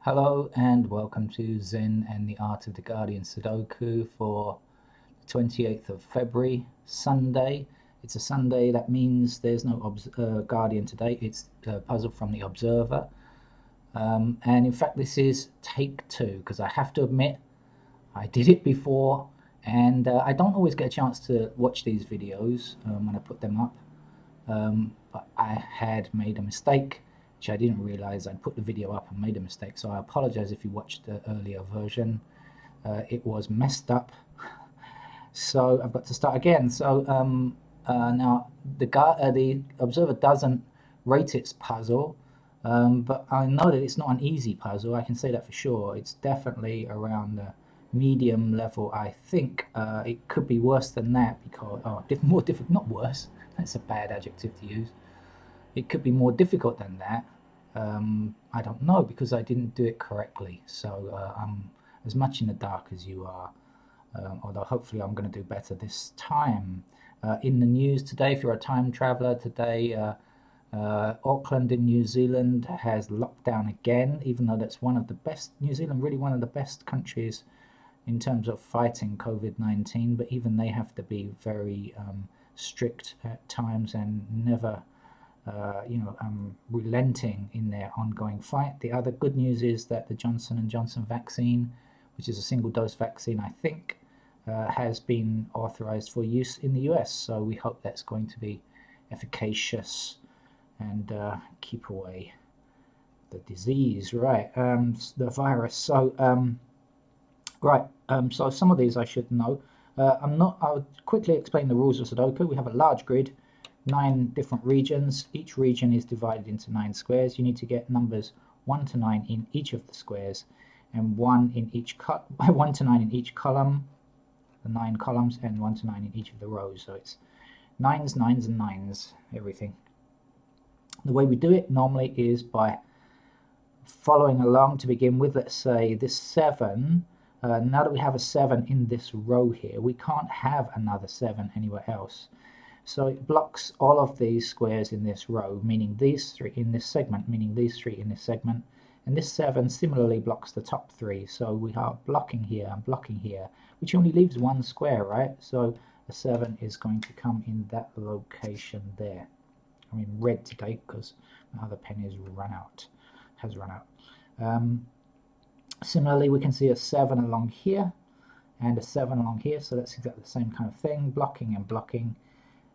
Hello and welcome to Zen and the Art of the Guardian Sudoku for the 28th of February, Sunday. It's a Sunday, that means there's no Guardian today, it's a puzzle from the Observer. And in fact this is take two, because I have to admit I did it before and I don't always get a chance to watch these videos when I put them up. But I had made a mistake, which I didn't realize. I'd put the video up and made a mistake, so I apologize if you watched the earlier version. It was messed up, so I've got to start again. So now the Observer doesn't rate its puzzle, but I know that it's not an easy puzzle. I can say that for sure. It's definitely around the medium level. I think it could be worse than that, because more difficult, not worse, that's a bad adjective to use. It could be more difficult than that. I don't know, because I didn't do it correctly, so I'm as much in the dark as you are, although hopefully I'm going to do better this time. In the news today, if you're a time traveler today, Auckland in New Zealand has locked down again, even though that's one of the best, New Zealand really one of the best countries in terms of fighting COVID-19, but even they have to be very strict at times and never relenting in their ongoing fight. The other good news is that the Johnson & Johnson vaccine, which is a single-dose vaccine, I think, has been authorized for use in the US, so we hope that's going to be efficacious and keep away the disease, right? The virus. So so some of these I should know. I'll quickly explain the rules of Sudoku. We have a large grid, 9 different regions. Each region is divided into 9 squares. You need to get numbers 1 to 9 in each of the squares, and 1 to 9 in each column, the 9 columns, and 1 to 9 in each of the rows. So it's 9s, 9s, and 9s, everything. The way we do it normally is by following along to begin with. Let's say this 7. Now that we have a 7 in this row here, we can't have another 7 anywhere else. So it blocks all of these squares in this row, meaning these 3 in this segment, meaning these 3 in this segment. And this 7 similarly blocks the top 3. So we are blocking here and blocking here, which only leaves 1 square, right? So the 7 is going to come in that location there. I'm in red today because my other pen has run out. Similarly, we can see a 7 along here and a 7 along here, so that's exactly the same kind of thing, blocking and blocking,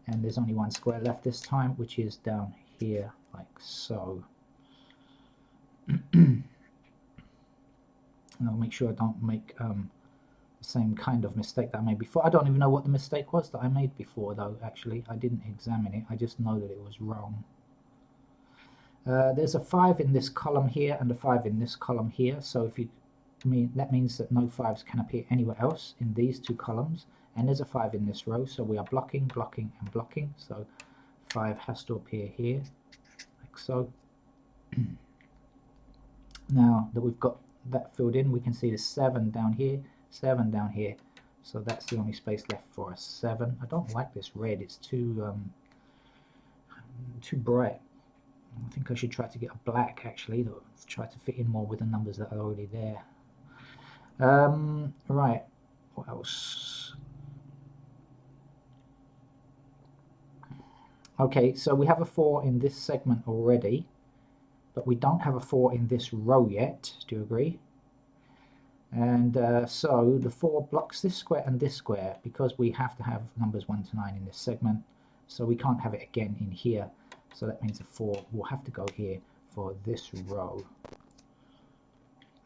and there's only 1 square left this time, which is down here, like so. And I'll make sure I don't make the same kind of mistake that I made before. I don't even know what the mistake was that I made before, though, actually. I didn't examine it, I just know that it was wrong. There's a 5 in this column here and a 5 in this column here, so that means that no 5s can appear anywhere else in these 2 columns, and there's a 5 in this row, so we are blocking, blocking, and blocking, so 5 has to appear here, like so. Now that we've got that filled in, we can see the 7 down here, 7 down here, so that's the only space left for a 7. I don't like this red, it's too bright. I think I should try to get a black, actually, to try to fit in more with the numbers that are already there. Right, what else? Okay, so we have a 4 in this segment already, but we don't have a 4 in this row yet. Do you agree? And so the 4 blocks this square and this square, because we have to have numbers 1 to 9 in this segment, so we can't have it again in here. So that means the 4 will have to go here for this row.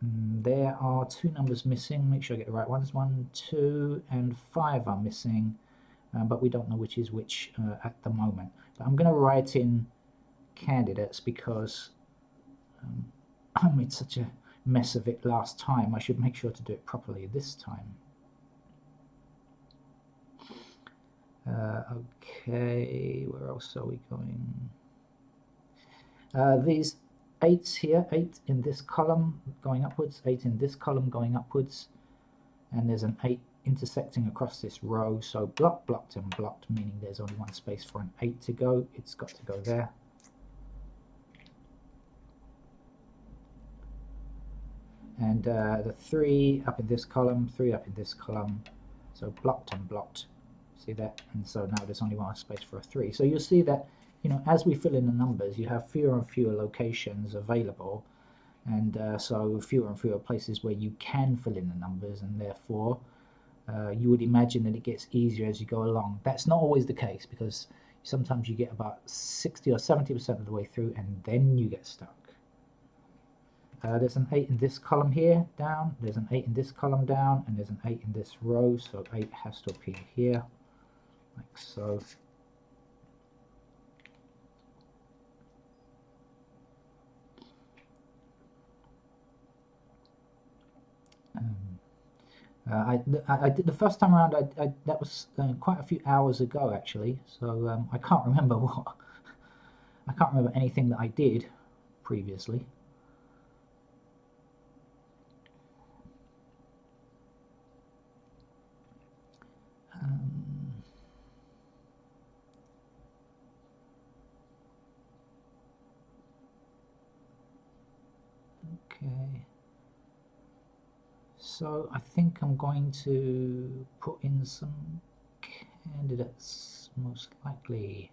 There are 2 numbers missing. Make sure I get the right ones. 1, 2, and 5 are missing, but we don't know which is which at the moment. But I'm going to write in candidates because I made such a mess of it last time. I should make sure to do it properly this time. Okay, where else are we going? These 8s here, 8 in this column going upwards, 8 in this column going upwards, and there's an 8 intersecting across this row, so blocked, blocked, and blocked, meaning there's only 1 space for an 8 to go. It's got to go there. and the 3 up in this column, 3 up in this column, so blocked and blocked. See that? And so now there's only one space for a 3. So you'll see that, you know, as we fill in the numbers, you have fewer and fewer locations available, and so fewer and fewer places where you can fill in the numbers, and therefore you would imagine that it gets easier as you go along. That's not always the case, because sometimes you get about 60 or 70% of the way through and then you get stuck. There's an 8 in this column here, down, there's an 8 in this column down, and there's an 8 in this row, so 8 has to appear here, like so. I did the first time around. That was quite a few hours ago, actually. So I can't remember what. I can't remember anything that I did previously. Okay. So I think I'm going to put in some candidates, most likely.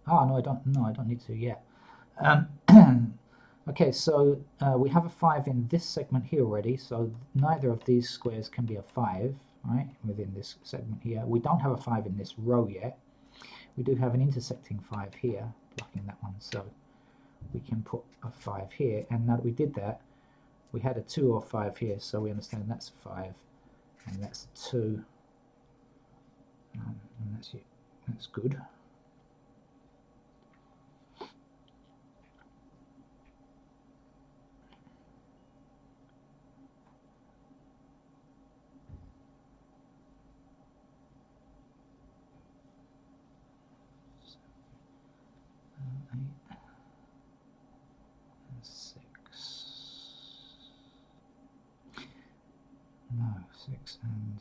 Oh, no, I don't. No, I don't need to yet. Okay, so we have a 5 in this segment here already, so neither of these squares can be a 5, right, within this segment here. We don't have a 5 in this row yet. We do have an intersecting 5 here, blocking that one, so we can put a 5 here, and now that we did that, we had a 2 or 5 here, so we understand that's a 5, and that's a 2, and that's good. No, 6 and...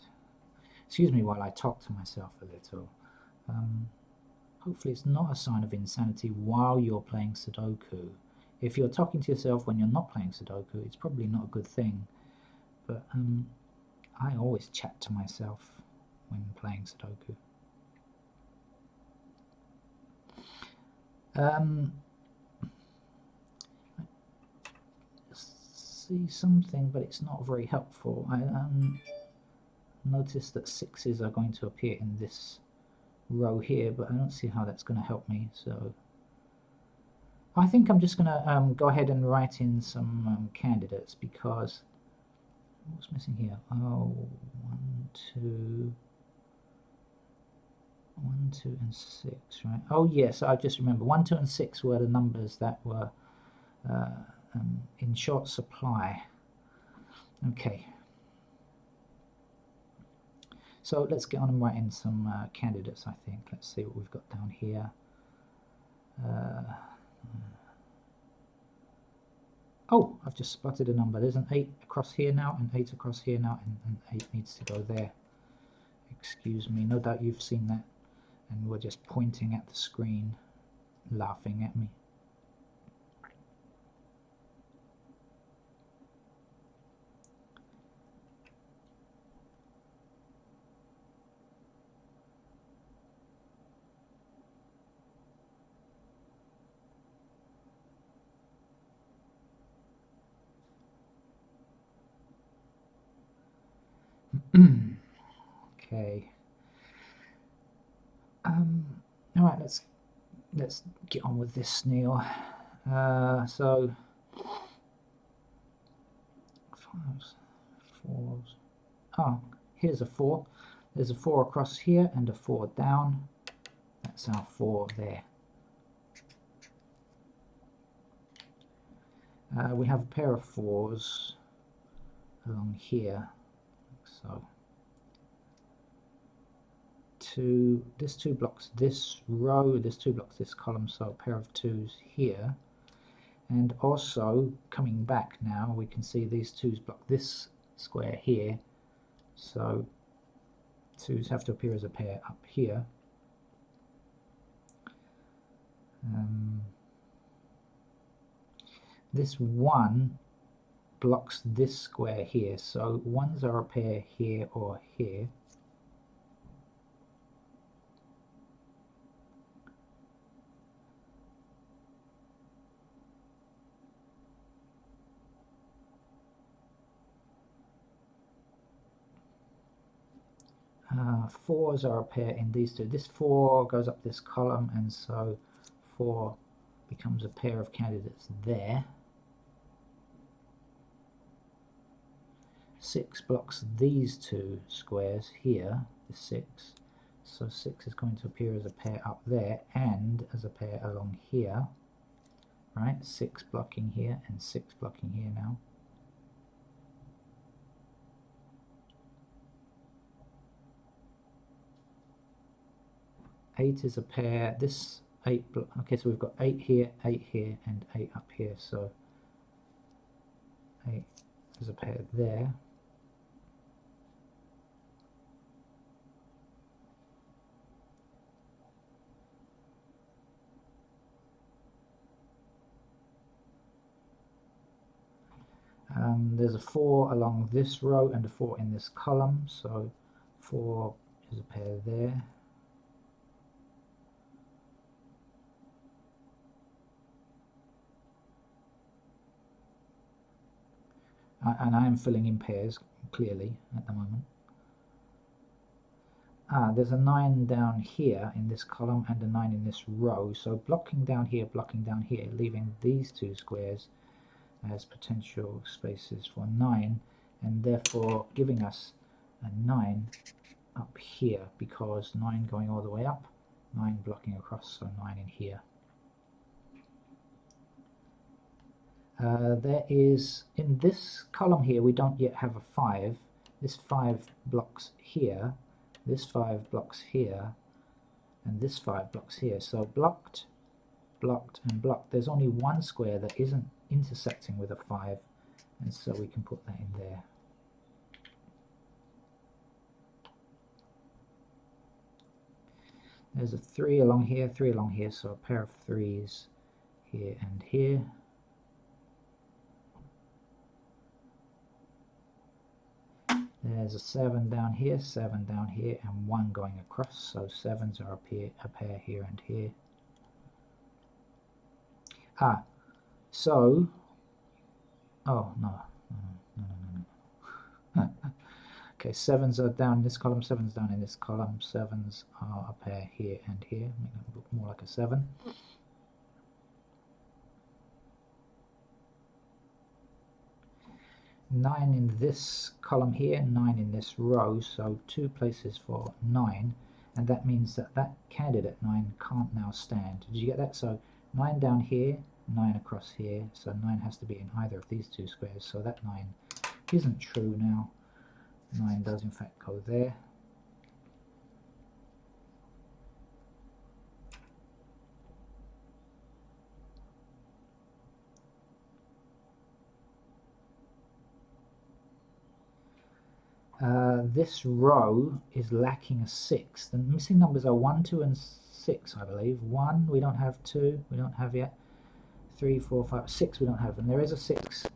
Excuse me while I talk to myself a little. Hopefully it's not a sign of insanity while you're playing Sudoku. If you're talking to yourself when you're not playing Sudoku, it's probably not a good thing. But I always chat to myself when playing Sudoku. See something, but it's not very helpful. I notice that 6s are going to appear in this row here, but I don't see how that's going to help me. So I think I'm just going to go ahead and write in some candidates, because what's missing here? Oh, 1, 2, and 6, right? Oh yes, I just remember 1, 2, and 6 were the numbers that were in short supply. Okay. So let's get on and write in some candidates, I think. Let's see what we've got down here. Oh, I've just spotted a number. There's an 8 across here now, and 8 across here now, and 8 needs to go there. Excuse me, no doubt you've seen that, and we're just pointing at the screen, laughing at me. Okay. All right, let's get on with this, Neil. So 5s, 4s. Oh, here's a 4. There's a 4 across here and a 4 down. That's our 4 there. We have a pair of 4s along here. So this 2 blocks this row, this 2 blocks this column, so a pair of 2s here. And also, coming back now, we can see these 2s block this square here, so 2s have to appear as a pair up here. This 1 blocks this square here. So 1s are a pair here or here. Fours are a pair in these two. This 4 goes up this column, and so 4 becomes a pair of candidates there. 6 blocks these two squares here, the 6. So 6 is going to appear as a pair up there and as a pair along here. Right? 6 blocking here and 6 blocking here now. Eight is a pair. This 8 okay, so we've got 8 here, and 8 up here. So 8 is a pair there. There's a 4 along this row and a 4 in this column, so 4 is a pair there. And I am filling in pairs clearly at the moment. There's a 9 down here in this column and a 9 in this row, so blocking down here, leaving these two squares as potential spaces for 9, and therefore giving us a 9 up here, because 9 going all the way up, 9 blocking across, so 9 in here. There is, in this column here, we don't yet have a 5. This 5 blocks here, this 5 blocks here, and this 5 blocks here. So blocked, blocked, and blocked. There's only one square that isn't intersecting with a 5, and so we can put that in there. There's a 3 along here, 3 along here, so a pair of 3s here and here. There's a 7 down here, 7 down here, and 1 going across, so 7s are a pair here and here. So, oh, no. Okay, 7s are down in this column, 7s down in this column, 7s are a pair here and here, make them look more like a 7. Nine in this column here, 9 in this row, so 2 places for 9, and that means that that candidate 9 can't now stand. Did you get that? So 9 down here, 9 across here, so 9 has to be in either of these two squares, so that 9 isn't true now. 9 does in fact go there. This row is lacking a 6. The missing numbers are 1, 2, and 6, I believe. 1 we don't have, 2 we don't have yet, 3, 4, 5, 6 we don't have, and there is a 6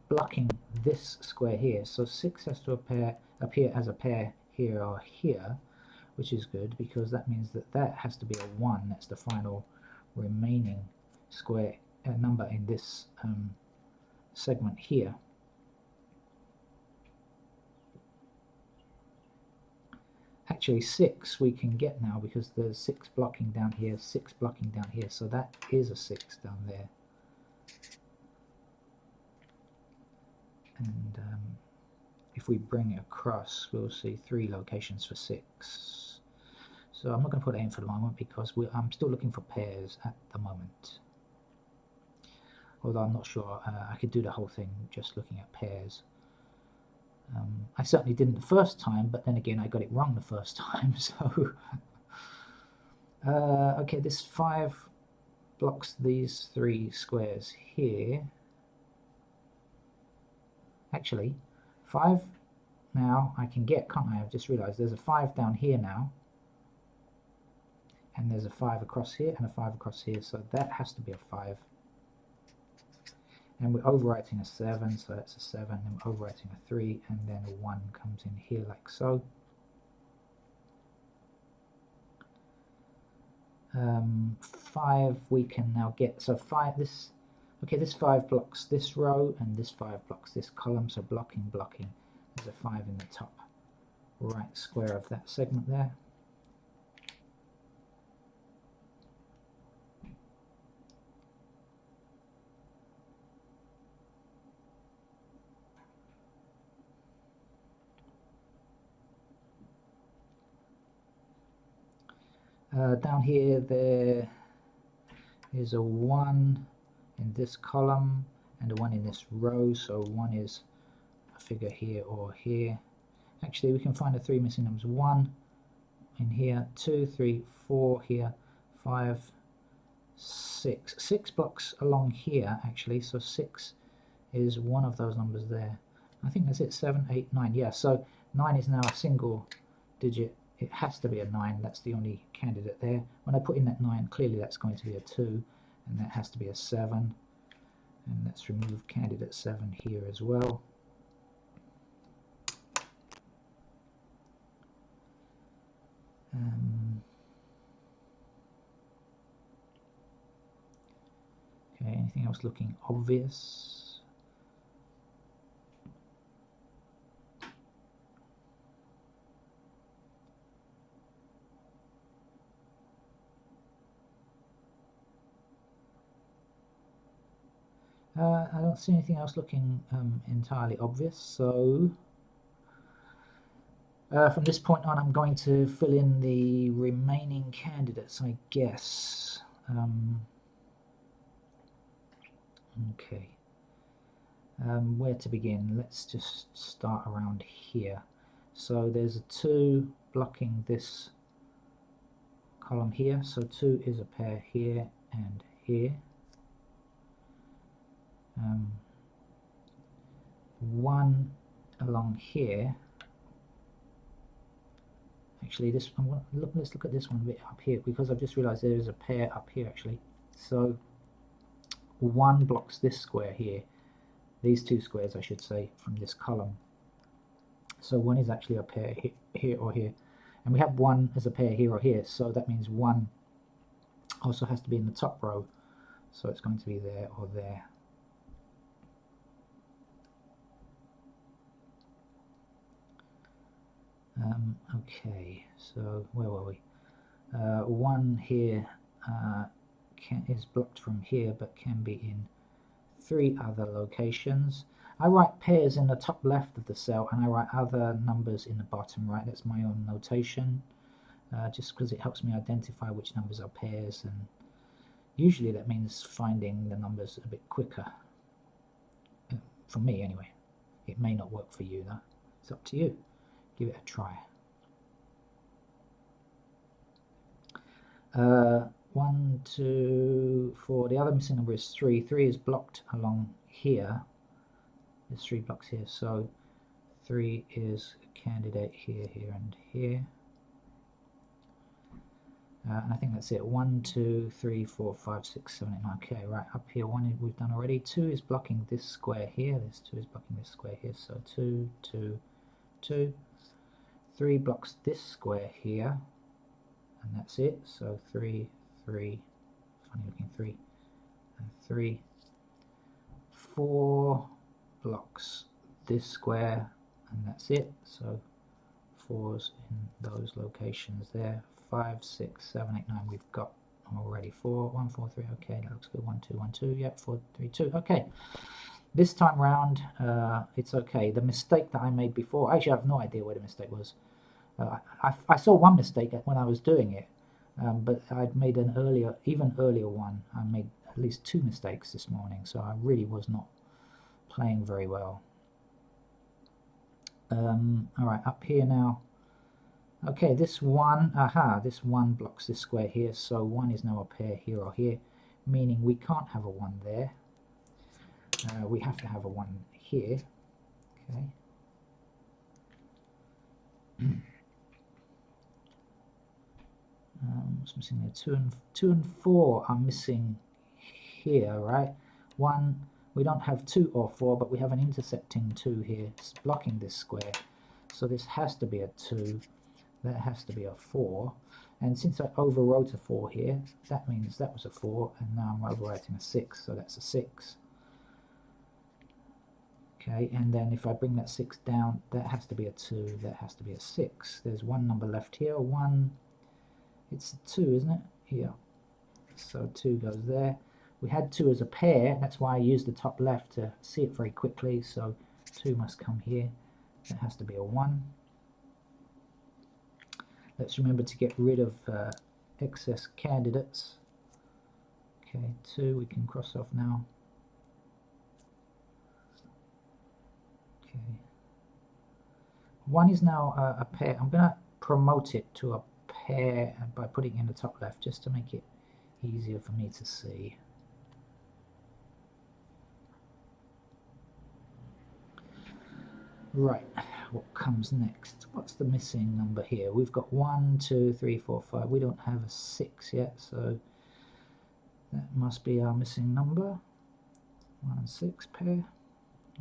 blocking this square here. So 6 has to appear as a pair here or here, which is good, because that means that that has to be a 1. That's the final remaining square number in this segment here. Actually 6 we can get now, because there's 6 blocking down here, 6 blocking down here, so that is a 6 down there. And if we bring it across, we'll see 3 locations for 6. So I'm not going to put it in for the moment, because I'm still looking for pairs at the moment. Although I'm not sure I could do the whole thing just looking at pairs. I certainly didn't the first time, but then again I got it wrong the first time, so okay, this 5 blocks these 3 squares here. Actually 5 now I can get, can't I? I've just realized there's a 5 down here now, and there's a 5 across here and a 5 across here, so that has to be a 5. and we're overwriting a 7, so that's a 7, and we're overwriting a 3, and then a 1 comes in here like so. 5 we can now get, so 5, this 5 blocks this row, and this 5 blocks this column, so blocking, there's a 5 in the top right square of that segment there. Down here there is a 1 in this column and a 1 in this row, so 1 is a figure here or here. Actually, we can find the 3 missing numbers: 1 in here, 2, 3, 4 here, 5, 6. 6 blocks along here actually, so 6 is one of those numbers there. I think that's it. 7, 8, 9. Yeah, so 9 is now a single digit. It has to be a 9. That's the only candidate there. When I put in that 9, clearly that's going to be a 2, and that has to be a 7. And let's remove candidate 7 here as well. Okay, anything else looking obvious? I don't see anything else looking entirely obvious, so from this point on I'm going to fill in the remaining candidates, I guess. Okay, where to begin? Let's just start around here. So there's a 2 blocking this column here, so 2 is a pair here and here. 1 along here. Actually, this one, let's look at this one a bit up here, because I've just realized there is a pair up here actually. So 1 blocks this square here, these 2 squares I should say, from this column. So 1 is actually a pair here or here, and we have 1 as a pair here or here, so that means 1 also has to be in the top row, so it's going to be there or there. Okay, so where were we? 1 here is blocked from here, but can be in 3 other locations. I write pairs in the top left of the cell, and I write other numbers in the bottom right. That's my own notation, just because it helps me identify which numbers are pairs, and usually that means finding the numbers a bit quicker. For me anyway. It may not work for you though. It's up to you. Give it a try. 1, 2, 4. The other missing number is 3. 3 is blocked along here. There's 3 blocks here, so 3 is a candidate here, here, and here. And I think that's it. 1, 2, 3, 4, 5, 6, 7, 8, 9. Okay, right up here, 1 we've done already. 2 is blocking this square here. This 2 is blocking this square here. So 2, 2, 2. 3 blocks this square here, and that's it. So 3, 3, funny looking 3, and 3. 4 blocks this square, and that's it. So 4's in those locations there. 5, 6, 7, 8, 9. We've got already 4. 1, 4, 3. Okay, that looks good. 1, 2, 1, 2. Yep, 4, 3, 2. Okay. This time round, it's okay. The mistake that I made before, actually I have no idea where the mistake was. I saw one mistake when I was doing it, but I'd made an even earlier one. I made at least 2 mistakes this morning, so I really was not playing very well. Alright, up here now. Okay, this 1, this 1 blocks this square here, so 1 is now a pair here or here, meaning we can't have a 1 there. We have to have a 1 here. Okay. What's missing there? 2 and 4 are missing here, right? 1, We don't have 2 or 4, but we have an intersecting 2 here blocking this square. So this has to be a 2, that has to be a 4. And since I overwrote a 4 here, that means that was a 4, and now I'm overwriting a 6, so that's a 6. Okay, and then if I bring that 6 down, that has to be a 2, that has to be a 6. There's one number left here, 1, it's a 2, isn't it? Here. So 2 goes there. We had 2 as a pair, that's why I used the top left to see it very quickly, so 2 must come here. That has to be a 1. Let's remember to get rid of excess candidates. Okay, 2 we can cross off now. Okay. 1 is now a pair. I'm going to promote it to a pair by putting it in the top left just to make it easier for me to see. Right, what comes next? What's the missing number here? We've got 1, 2, 3, 4, 5. We don't have a 6 yet, so that must be our missing number. 1 and 6 pair.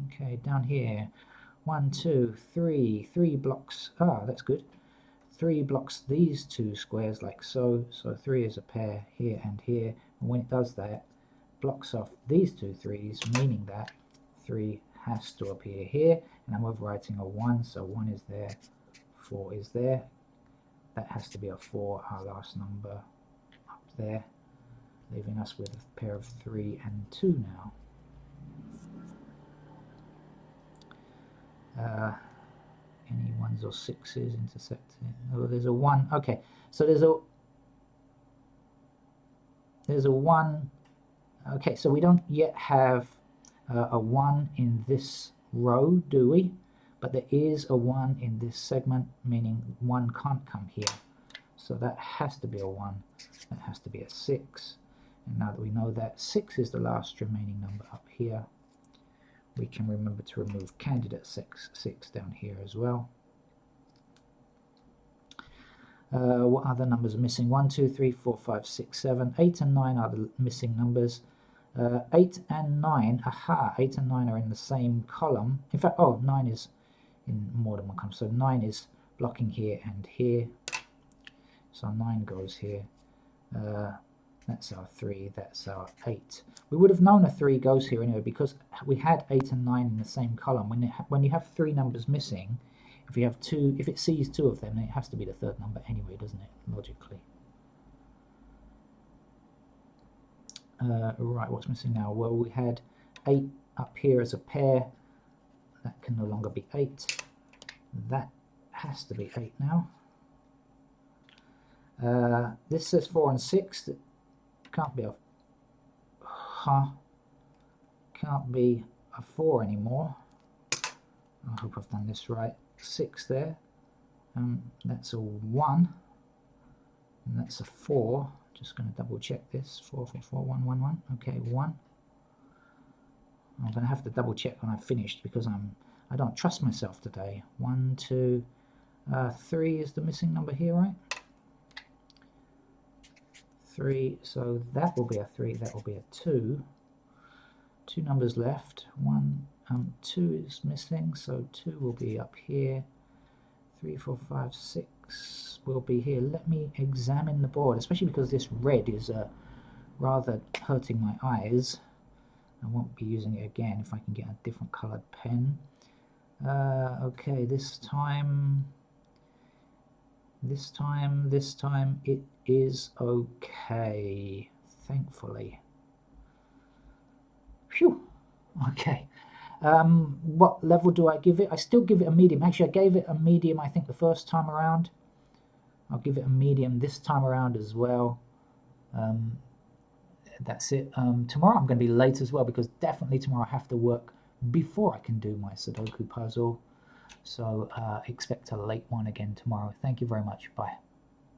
Okay, down here, 1, 2, 3, 3 blocks. Ah, that's good. 3 blocks these 2 squares like so. So 3 is a pair here and here. And when it does that, blocks off these 2 3s, meaning that 3 has to appear here. And I'm overwriting a 1, so 1 is there, 4 is there. That has to be a 4, our last number up there, leaving us with a pair of 3 and 2 now. Any 1s or 6s intersecting? Oh, there's a 1. Okay, so there's a 1. Okay, so we don't yet have a 1 in this row, do we? But there is a 1 in this segment, meaning 1 can't come here. So that has to be a 1. That has to be a 6. And now that we know that 6 is the last remaining number up here, we can remember to remove candidate 6 down here as well. What other numbers are missing? 1, 2, 3, 4, 5, 6, 7, 8 and 9 are the missing numbers. 8 and 9, aha, 8 and 9 are in the same column. In fact, oh, 9 is in more than one column. So 9 is blocking here and here. So 9 goes here. That's our 3, that's our 8. We would have known a 3 goes here anyway because we had 8 and 9 in the same column. When you have 3 numbers missing, if you have 2, if it sees 2 of them, then it has to be the third number anyway, doesn't it, logically? Right, what's missing now? Well, we had 8 up here as a pair. That can no longer be 8. That has to be 8 now. This says 4 and 6. That can't be a can't be a 4 anymore. I hope I've done this right. 6 there. That's a 1. And that's a 4. Just going to double check this. 4, 4, 4, 1, 1, 1. Okay, 1. I'm going to have to double check when I've finished because I don't trust myself today. 1, 2, 3 is the missing number here, right? 3, so that will be a 3, that will be a 2. 2 numbers left. 2 is missing, so 2 will be up here. 3, 4, 5, 6 will be here. Let me examine the board, especially because this red is rather hurting my eyes. I won't be using it again if I can get a different colored pen. Okay, this time it is okay, thankfully. Phew. Okay. What level do I give it? I still give it a medium. Actually, I gave it a medium, I think, the first time around. I'll give it a medium this time around as well. That's it. Tomorrow I'm going to be late as well because definitely tomorrow I have to work before I can do my Sudoku puzzle. So expect a late one again tomorrow. Thank you very much. Bye.